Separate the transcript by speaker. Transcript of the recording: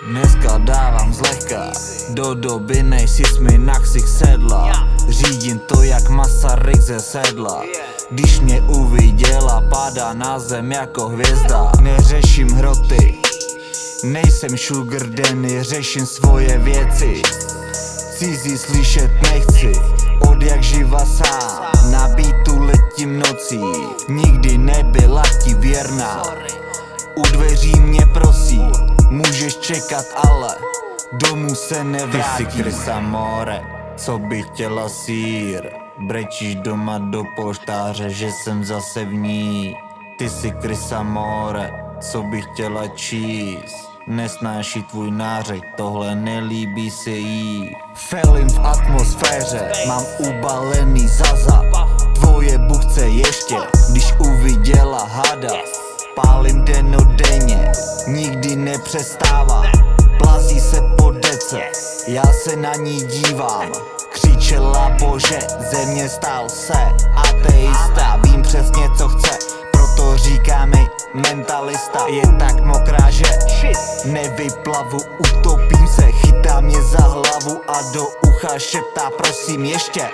Speaker 1: Dneska dávám zlehka do doby, než si mi na ksich sedla. Řídím to jak Masaryk ze sedla. Když mě uviděla, padá na zem jako hvězda. Neřeším hroty, nejsem sugar daddy, řeším svoje věci. Cizí slyšet nechci, od jak živa sám. Na beatu letím nocí, nikdy nebyla ti věrná. U dveří mě prosí, můžeš čekat, ale domů se nevrátím. Ty si krysa more, co by chtěla sýr. Brečíš doma do polštáře, že jsem zase v ní. Ty si krysa more, co by chtěla číst. Nesnáší tvůj nářek, tohle nelíbí se jí. Felin v atmosféře, mám ubalený zaza. Tvoje buchce ještě, když uviděla hada. Pálím dennodenně, nikdy nepřestávám. Plazí se po dece, já se na ní dívám. Křičela bože, ze mě stal se ateista. Vím přesně co chce, proto říká mi mentalista. Je tak mokrá, že nevyplavu, utopím se. Chytá mě za hlavu a do ucha šeptá prosím ještě.